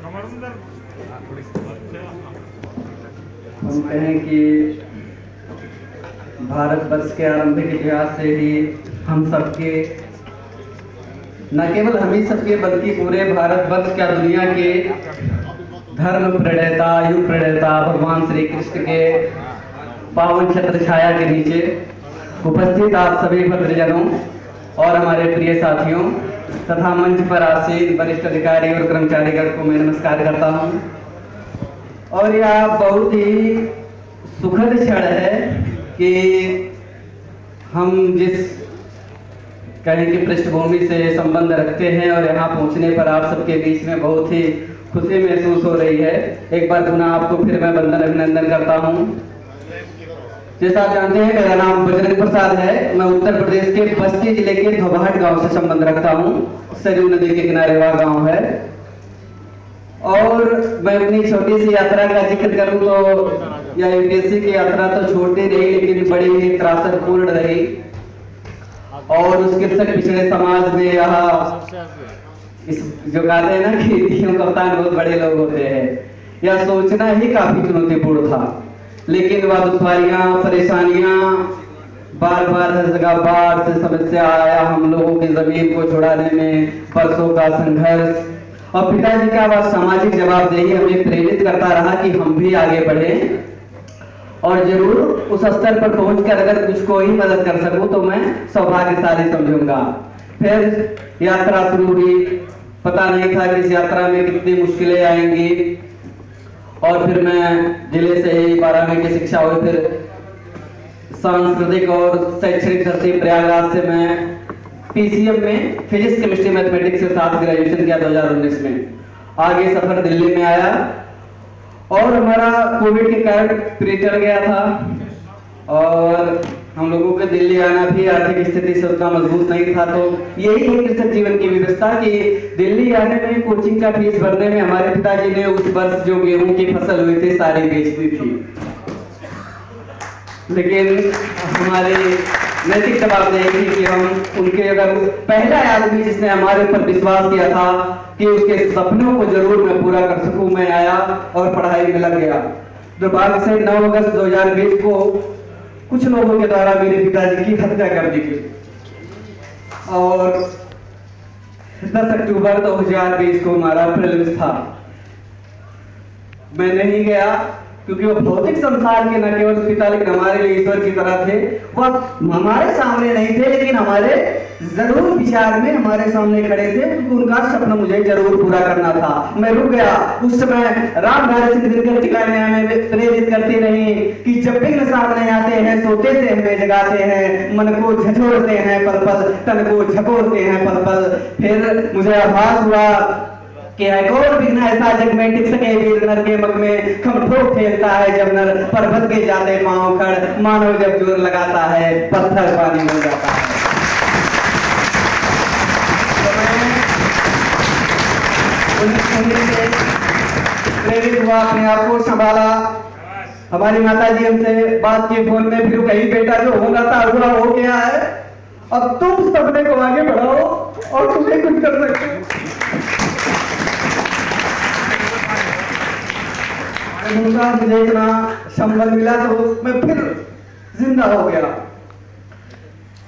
हम कहें कि भारतवर्ष के आरंभिक इतिहास से ही हम सबके, न केवल हम ही सबके बल्कि पूरे भारतवर्ष का, दुनिया के धर्म प्रणेता, युग प्रणेता भगवान श्री कृष्ण के पावन छत्र छाया के नीचे उपस्थित आप सभी भद्रजनों और हमारे प्रिय साथियों तथा मंच पर आसीन वरिष्ठ अधिकारी और कर्मचारीगण को मैं नमस्कार करता हूं। और यह बहुत ही सुखद क्षण है कि हम जिस कहीं की पृष्ठभूमि से संबंध रखते हैं और यहाँ पहुँचने पर आप सबके बीच में बहुत ही खुशी महसूस हो रही है। एक बार पुनः आपको फिर मैं वंदन अभिनंदन करता हूँ। जैसा आप जानते हैं मेरा नाम बजरंग प्रसाद है। मैं उत्तर प्रदेश के बस्ती जिले के धोबाहट गांव से संबंध रखता हूँ। सरयू नदी के किनारे वह गांव है। और मैं अपनी छोटी सी यात्रा का जिक्र करूं तो यह यूपीएससी की यात्रा तो छोटी रही लेकिन बड़ी ही त्रासदपूर्ण रही। और उस कृषक पिछड़े समाज में यह जो कहते हैं ना कि दियों कप्तान बहुत बड़े लोग होते हैं, यह सोचना ही काफी चुनौतीपूर्ण था। लेकिन वह दुश्वारियां, परेशानियां, बार बार हर जगह बाढ़ से समस्या आया, हम लोगों की जमीन को छुड़ाने में वर्षों का संघर्ष और पिताजी का वह सामाजिक जवाबदेही हमें प्रेरित करता रहा कि हम भी आगे बढ़े और जरूर उस स्तर पर पहुंचकर अगर कुछ को ही मदद कर सकूं तो मैं सौभाग्यशाली समझूंगा। फिर यात्रा शुरू हुई। पता नहीं था कि इस यात्रा में कितनी मुश्किलें आएंगी। और फिर मैं जिले से ही 12वीं की शिक्षा हुई। फिर सांस्कृतिक और शैक्षणिक धरती प्रयागराज से मैं पीसीएम में फिजिक्स, केमिस्ट्री, मैथमेटिक्स के साथ ग्रेजुएशन किया 2019 में। आगे सफर दिल्ली में आया और हमारा कोविड के कारण प्री चल गया था और हम लोगों के दिल्ली आना भी आर्थिक स्थिति से उतना मजबूत नहीं था। तो यही है कृषक जीवन की व्यवस्था कि दिल्ली आने में, कोचिंग का फीस भरने में हमारे पिताजी ने उस वर्ष जो गेहूं की फसल हुई थी सारी बेच दी थी। लेकिन हमारे नैतिक जवाबदेही थी कि हम उनके, अगर पहला आदमी जिसने हमारे ऊपर विश्वास किया था कि उसके सपनों को जरूर मैं पूरा कर सकूं, मैं आया और पढ़ाई में लग गया। दुर्भाग्य से 9 अगस्त 2020 को कुछ लोगों के द्वारा मेरे पिताजी की हत्या कर दी गई और 10 अक्टूबर 2020 को हमारा प्रीलिम्स था। मैं नहीं गया क्योंकि वो भौतिक संसार के न केवल पिता लेकिन हमारे लिए ईश्वर की तरह थे। वह हमारे सामने नहीं थे लेकिन हमारे जरूर विचार में हमारे सामने खड़े थे क्योंकि उनका सपना मुझे जरूर पूरा करना था। मैं रुक गया। उस समय रामधारी सिंह दिनकर की लाइनें हमें प्रेरित करती रही कि जब विघ्न सामने आते हैं सोते से हमें जगाते हैं, मन को झंझोड़ते हैं पल पल, तन को झकोरते हैं पल पल। फिर मुझे आभास हुआ कि एक और विघ्न ऐसा जग में टिक सके वीर नर के मग में खम ठोक खेलता है जब नर, पर्वत के जाते पांव खड़, मानव जब जोर लगाता है पत्थर पानी बन जाता है। तो मैं से प्रेरित हुआ, अपने आप को संभाला। हमारी माता जी हमसे बात की फोन में, फिर कहीं बेटा जो होना था अधूरा हो गया है, अब तुम सपने को आगे बढ़ाओ और तुम्हें कुछ कर सकते हो। उनका मुझे इतना संबल मिला तो मैं फिर जिंदा हो गया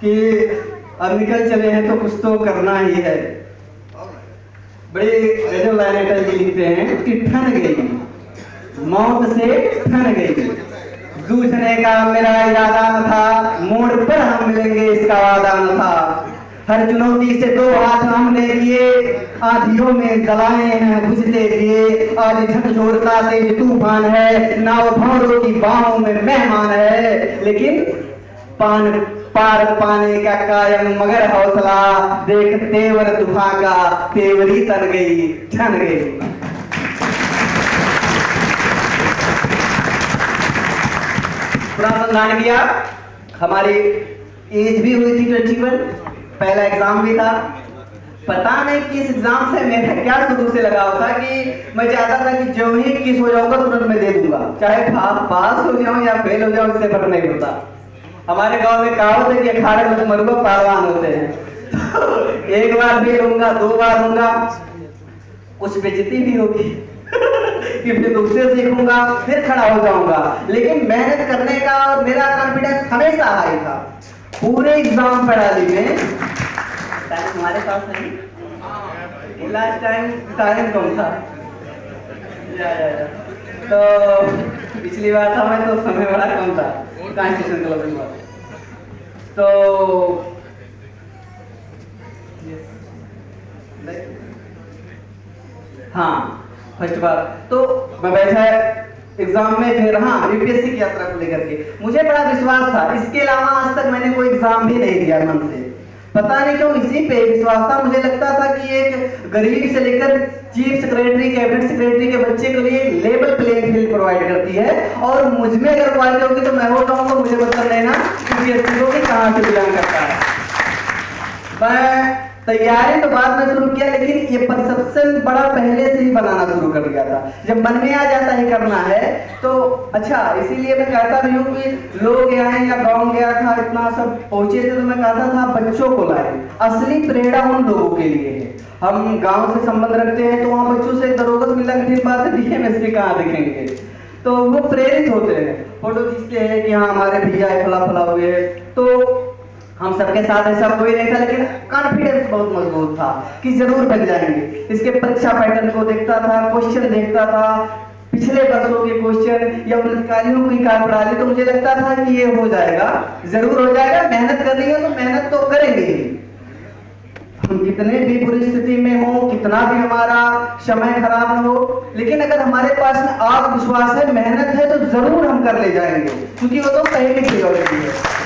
कि अब निकल चले हैं तो कुछ तो करना ही है। बड़ी गजब लाइन अटल जी लिखते हैं कि ठन गई मौत से, ठन गई जूझने का मेरा इरादा न था, मोड़ पर हम मिलेंगे इसका वादा न था। हर चुनौती से 2 हाथ हमने लिए, आंधियों में जलाए हैं बुझते दिए। आज झकझोरता तेज तूफान है, नाव भंवरों की बाहों में मेहमान है। लेकिन पार पाने का कायम मगर हौसला, देख तेवर तूफान का, तेवरी तन गई, ठन गई। पूरा संधान किया। हमारी एज भी हुई थी 21, पहला एग्जाम भी था। पता नहीं किस एग्जाम से मेरा क्या शुरू से लगा होता कि मैं चाहता था कि जो ही किस हो जाऊंगा तुरंत मैं दे दूंगा, चाहे पास हो जाऊं या फेल हो जाऊं, इससे फर्क नहीं पड़ता। हमारे गांव में कहावत है कि अखाड़े में मरुआ पहलवान होते हैं। एक बार फेल होऊंगा, 2 बार होऊंगा कुछ बेइज्जती भी होगी कि फिर दूसरे सीखूंगा फिर खड़ा हो जाऊंगा, लेकिन मेहनत करने का और मेरा कॉन्फिडेंस हमेशा हाई था। पूरे एग्जाम प्रणाली में टाइम हमारे पास नहीं, लास्ट टाइम कम था या। तो पिछली बार था मैं तो समय बड़ा कम था कॉन्स्टिट्यूशन क्लब में। तो हाँ फर्स्ट बार तो मैं बैठा एग्जाम में, फिर हाँ यूपीएससी की यात्रा को लेकर के मुझे बड़ा विश्वास था। इसके अलावा आज तक मैंने कोई एग्जाम भी नहीं दिया मन से, पता नहीं क्यों इसी पे विश्वास था। मुझे लगता था कि एक गरीब से लेकर चीफ सेक्रेटरी कैबिनेट सेक्रेटरी के बच्चे के लिए लेवल प्लेइंग फील्ड प्रोवाइड करती है, और मुझ में अगर क्वालिटी होगी तो मैं हो जाऊंगा। मुझे मतलब लेना यूपीएससी को कि कहाँ से बिलोंग करता है। मैं तैयारी तो बाद में शुरू किया, लेकिन ये परसेप्शन बड़ा पहले से ही बनाना शुरू कर दिया था। जब मन में आ जाता है करना है तो अच्छा, इसीलिए मैं कहता भी हूँ कि लोग यहाँ या गांव गया था इतना सब पहुंचे थे, तो मैं कहता था बच्चों को लाए। असली प्रेरणा उन लोगों के लिए है। हम गांव से संबंध रखते हैं तो वहाँ बच्चों से दरोगा से मिलना कठिन बात है, डीएमएसपी कहाँ दिखेंगे, तो वो प्रेरित होते हैं, फोटो खींचते हैं कि हाँ हमारे भैया फला फला हुए। तो हम सबके साथ ऐसा कोई नहीं था, लेकिन कॉन्फिडेंस बहुत मजबूत था कि जरूर बन जाएंगे। इसके परीक्षा पैटर्न को देखता था, क्वेश्चन देखता था, पिछले वर्षों के क्वेश्चन या अधिकारियों की कार्यप्रणाली, तो मुझे लगता था कि ये हो जाएगा, जरूर हो जाएगा। मेहनत करनी है तो मेहनत तो करेंगे ही। हम कितने भी बुरी स्थिति में हो, कितना भी हमारा समय खराब हो, लेकिन अगर हमारे पास में आत्मविश्वास है, मेहनत है, तो जरूर हम कर ले जाएंगे, क्योंकि वो तो पहले की ऑलरेडी है।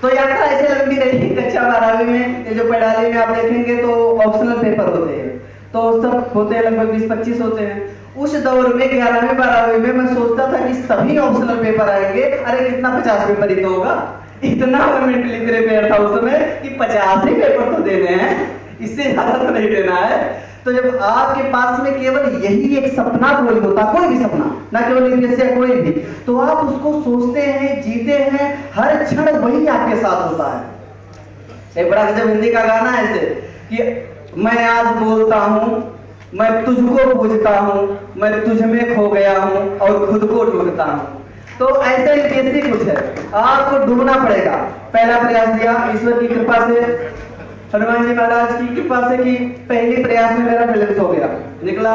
तो यात्रा ऐसे लंबी रही। कक्षा 12वीं में ये जो पढ़ाई में आप देखेंगे तो ऑप्शनल पेपर होते हैं, तो सब होते हैं लगभग 20-25 होते हैं। उस दौर में 11वीं 12वीं में मैं सोचता था कि सभी ऑप्शनल पेपर आएंगे, अरे कितना 50 पेपर ही तो होगा। इतना मेंटली प्रिपेयर था उस समय कि 50 ही पेपर तो देने हैं, इससे ज्यादा तो नहीं देना है। तो जब आपके पास में केवल यही एक सपना कोई होता, कोई भी सपना, ना केवल यूपीएससी कोई भी, तो आप उसको सोचते हैं, जीते हैं, हर क्षण वही आपके साथ होता है। एक बड़ा गजब हिंदी का गाना है ऐसे कि मैं आज बोलता हूँ, मैं तुझको पूजता हूँ, मैं तुझ में खो गया हूँ और खुद को ढूंढता हूँ। तो ऐसे यूपीएससी कुछ है, आपको ढूंढना पड़ेगा। पहला प्रयास दिया ईश्वर की कृपा से, हनुमान जी महाराज की कृपा से कि पहले प्रयास में मेरा प्रीलिम्स हो गया, निकला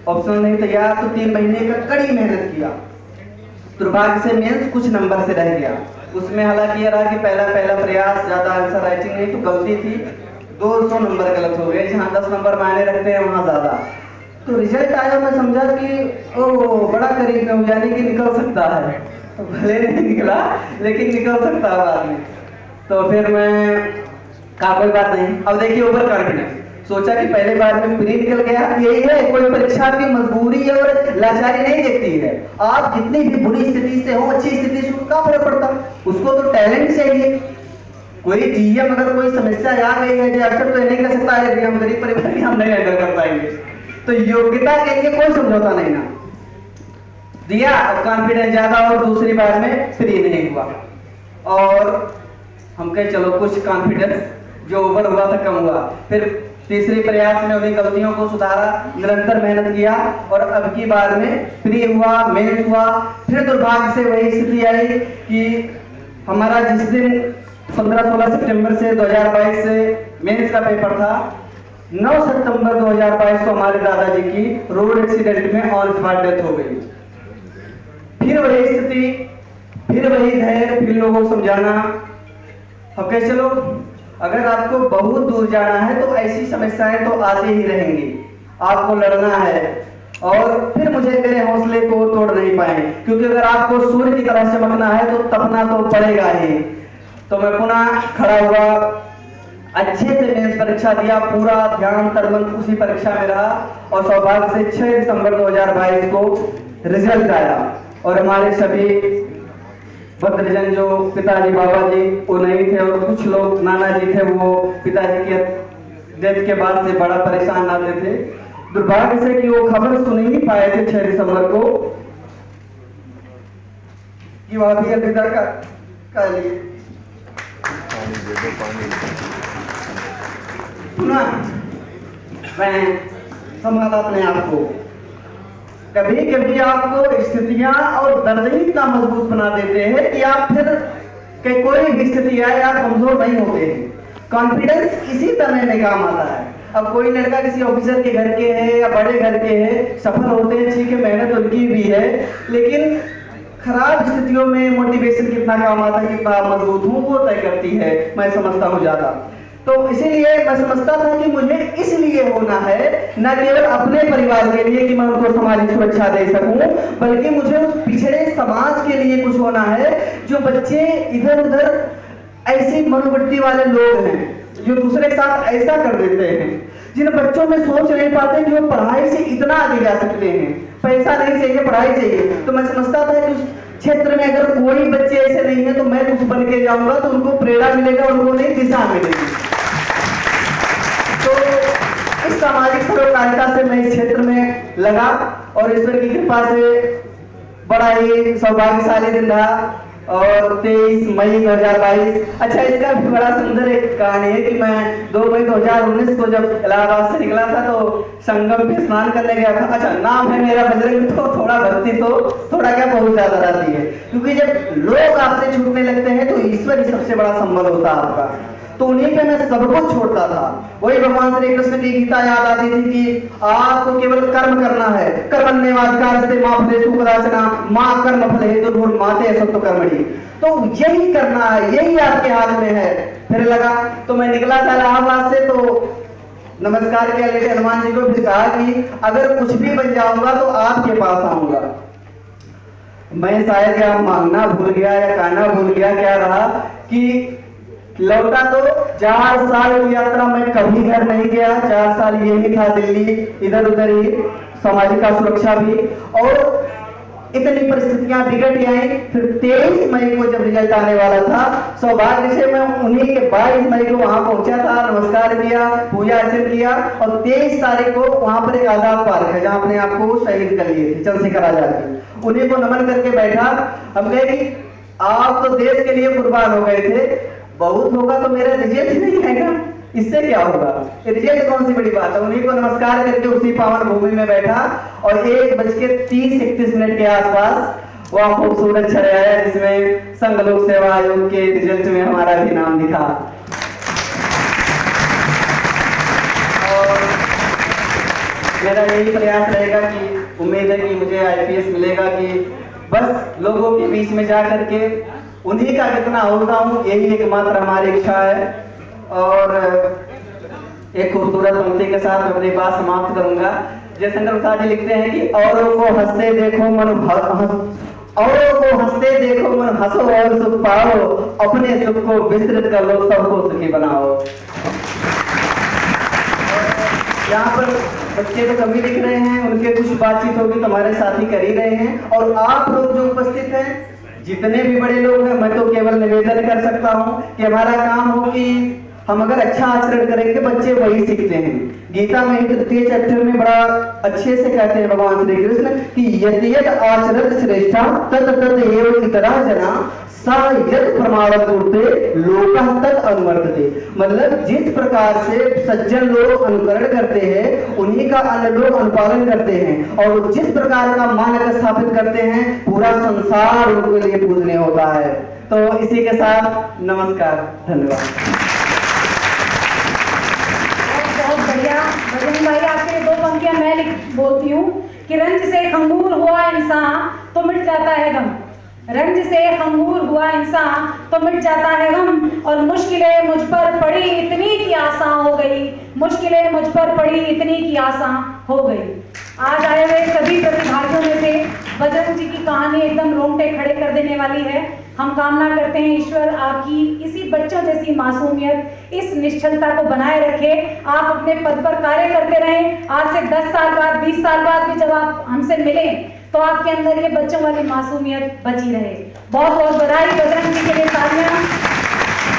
ऑप्शन नहीं तैयार, तो 3 महीने का कड़ी मेहनत किया। दुर्भाग्य से मेंस कुछ नंबर से रह गया। उसमें हालांकि ये रहा कि पहला प्रयास, ज्यादा आंसर राइटिंग नहीं, तो गलती थी, 200 नंबर गलत हो गए। जहाँ 10 नंबर मायने रखते हैं वहाँ ज्यादा। तो रिजल्ट आया, मैं समझा कि ओ बड़ा करीब में हो, यानी कि निकल सकता है। तो भले नहीं निकला, लेकिन निकल सकता है बाद में। तो फिर मैं कहा कोई बात नहीं। अब देखिए ओवर कॉन्फिडेंस, सोचा कि पहले बार में प्री निकल गया। यही है, कोई परीक्षा की मजबूरी और लाचारी नहीं देखती है। आप जितनी भी बुरी स्थिति से हो, अच्छी स्थिति से, उसका फर्क पड़ता, उसको तो टैलेंट चाहिए। कोई डीएम अगर कोई समस्या आ गई है, अक्सर तो नहीं कर सकता है कि हम गरीब परिवार की हम नहीं हैंडल कर पाएंगे, तो योग्यता के लिए कोई समझौता नहीं ना दिया। अब कॉन्फिडेंस ज्यादा और दूसरी बार में फ्री नहीं हुआ, और हम कहे चलो कुछ कॉन्फिडेंस जो ओवर हुआ था कम हुआ। फिर तीसरे प्रयास में उन्हीं गलतियों को सुधारा, निरंतर मेहनत किया, और अब की बार में प्री हुआ, मेंस हुआ। फिर दुर्भाग्य से वही स्थिति आई कि हमारा जिस दिन 15-16 सितंबर से 2022 से मेंस का पेपर था, 9 सितंबर 2022 को हमारे दादाजी की रोड एक्सीडेंट में ऑन स्पॉट डेथ हो गई। फिर वही स्थिति, फिर वही धैर्य, फिर लोगों को समझाना। अब कह चलो अगर आपको बहुत दूर जाना है तो ऐसी समस्याएं तो आती ही रहेंगी, आपको लड़ना है। और फिर मुझे मेरे हौसले को तोड़ नहीं पाए, क्योंकि अगर आपको सूर्य की तरह चमकना है तो तपना तो पड़ेगा ही। तो मैं पुनः खड़ा हुआ, अच्छे से मेंस परीक्षा दिया, पूरा ध्यान तर्मन उसी परीक्षा में रहा, और सौभाग्य से 6 दिसंबर 2022 को रिजल्ट आया। और हमारे सभी भद्रजन जो पिताजी बाबा जी वो नहीं थे, और कुछ लोग नाना जी थे, वो पिताजी के डेथ के बाद से बड़ा परेशान आते थे। दुर्भाग्य से कि वो खबर सुन ही नहीं पाए थे 6 दिसंबर को कि वह भी अलविदा का लिए। पुनः मैं संभाला अपने आप को। कभी कभी आपको स्थितियां और दर्द ही इतना मजबूत बना देते हैं कि आप फिर कि कोई भी स्थिति आए आप कमजोर नहीं होते हैं। कॉन्फिडेंस इसी समय में काम आता है। अब कोई लड़का किसी ऑफिसर के घर के है या बड़े घर के है, सफल होते हैं, ठीक है, मेहनत उनकी भी है, लेकिन खराब स्थितियों में मोटिवेशन कितना काम आता है, कितना मजबूत हूँ, वो तय करती है, मैं समझता हूँ ज्यादा। तो इसीलिए मैं समझता था कि मुझे इसलिए होना है, न केवल अपने परिवार के लिए कि मैं उनको सामाजिक सुरक्षा दे सकूं, बल्कि मुझे उस पिछड़े समाज के लिए कुछ होना है। जो बच्चे इधर उधर ऐसी मनोवृत्ति वाले लोग हैं जो दूसरे के साथ ऐसा कर देते हैं, जिन बच्चों में सोच नहीं पाते कि वो पढ़ाई से इतना आगे जा सकते हैं, पैसा नहीं चाहिए, पढ़ाई चाहिए। तो मैं समझता था कि उस क्षेत्र में अगर कोई बच्चे ऐसे नहीं है तो मैं कुछ बन के जाऊंगा, तो उनको प्रेरणा मिलेगा, उनको नई दिशा मिलेगी। तो इस सामाजिक सरोकारिता से मैं इस क्षेत्र में लगा और ईश्वर की कृपा से बड़ा ही सौभाग्यशाली दिन रहा। और 23 मई 2022, अच्छा इसका भी बड़ा सुंदर एक कहानी है कि मैं 2 मई 2019 को जब इलाहाबाद से निकला था तो संगम में स्नान करने गया था। अच्छा, नाम है मेरा बजरंग, तो थोड़ा भक्ति तो थोड़ा क्या बहुत ज्यादा रहती है, क्योंकि जब लोग आपसे छूटने लगते हैं तो ईश्वर ही सबसे बड़ा संबल होता है आपका। तो उन्हीं पे मैं सब कुछ छोड़ता था। वही भगवान श्री कृष्ण की गीता याद आती थी कि आपको केवल कर्म करना है, कर्मण्येवाधिकारस्ते मा फलेषु कदाचन मा कर्म फले हेतुर्भुर् माते असक्तो कर्मणि। तो यही करना है, यही आपके हाथ में है। फिर लगा तो मैं निकला था इलाहाबाद से, तो नमस्कार किया लेटे हनुमान जी को, फिर कहा कि अगर कुछ भी बन जाऊंगा तो आपके पास आऊंगा। मैं शायद क्या मांगना भूल गया या कहना भूल गया, क्या रहा कि लौटा तो 4 साल की यात्रा में कभी घर नहीं गया। 4 साल यही था दिल्ली, इधर उधर ही, सामाजिक सुरक्षा भी, और इतनी परिस्थितियां बिगड़ आई। फिर 23 मई को जब रिजल्ट आने वाला था, सौभाग्य से मैं उन्हीं के 22 मई को वहां पहुंचा था, नमस्कार किया, पूजा अर्चन किया, और 23 तारीख को वहां पर एक आजाद पार्क है जहां अपने आप को शहीद कर लिए थे चंद्रशेखर आजाद, उन्हीं को नमन करके बैठा। हम कहे कि आप तो देश के लिए कुर्बान हो गए थे, बहुत होगा तो मेरा रिजल्ट नहीं आएगा, इससे क्या होगा, रिजल्ट कौन सी बड़ी बात है। उन्हीं को नमस्कार करके उसी पावन भूमि में बैठा और 1:30-31 के आसपास वह खूबसूरत छड़े आया जिसमें संघ लोक सेवा आयोग के रिजल्ट में हमारा भी नाम लिखा। और मेरा यही प्रयास रहेगा कि उम्मीद है कि मुझे IPS मिलेगा, कि बस लोगों के बीच में जा करके उन्हीं का कितना होता हूँ, यही एकमात्र हमारी इच्छा है। और एक खूबसूरत पंक्ति के साथ मैं अपनी बात समाप्त करूंगा। जयशंकर प्रसाद जी लिखते हैं कि औरों को हंसते देखो मन हंसो और सुख पाओ, अपने सुख को विस्तृत कर लो, सबको सुखी बनाओ। यहाँ पर बच्चे तो कभी दिख रहे हैं, उनके कुछ बातचीत होगी तो हमारे साथी कर ही रहे हैं, और आप लोग जो उपस्थित हैं, जितने भी बड़े लोग हैं, मैं तो केवल निवेदन कर सकता हूं कि हमारा काम हो कि हम अगर अच्छा आचरण करेंगे बच्चे वही सीखते हैं। गीता में 3 चैप्टर में बड़ा अच्छे से कहते हैं भगवान श्री कृष्ण कि यद्यत आचरत श्रेष्ठा तत तत एव इतरः जना सा यत् प्रमाणं कुरुते लोकः तत् अनुवर्तते। मतलब जिस प्रकार से सज्जन लोग अनुकरण करते हैं उन्हीं का अन्य लोग अनुपालन करते हैं, और जिस प्रकार का मानक स्थापित करते हैं पूरा संसार उनके लिए पूजनीय होता है। तो इसी के साथ नमस्कार, धन्यवाद। बहुत बढ़िया बजरंग भाई, आपके 2 पंक्तियां मैं बोलती हूँ कि रंज से खंगूर हुआ इंसान तो मिट जाता है गम, रंज से खंगूर हुआ इंसान तो मिट जाता है गम, और मुश्किलें मुझ पर पड़ी इतनी की आसा हो गई, मुश्किलें मुझ पर पड़ी इतनी की आसा हो गई। आज आए हुए सभी प्रतिभागियों में से बजरंग जी की कहानी एकदम रोंगटे खड़े कर देने वाली है। हम कामना करते हैं ईश्वर आपकी इसी बच्चों जैसी मासूमियत, इस निश्चलता को बनाए रखे, आप अपने पद पर कार्य करते रहें। आज से 10 साल बाद, 20 साल बाद भी जब आप हमसे मिलें तो आपके अंदर ये बच्चों वाली मासूमियत बची रहे। बहुत बहुत बधाई, बजरंग जी के लिए तालियां।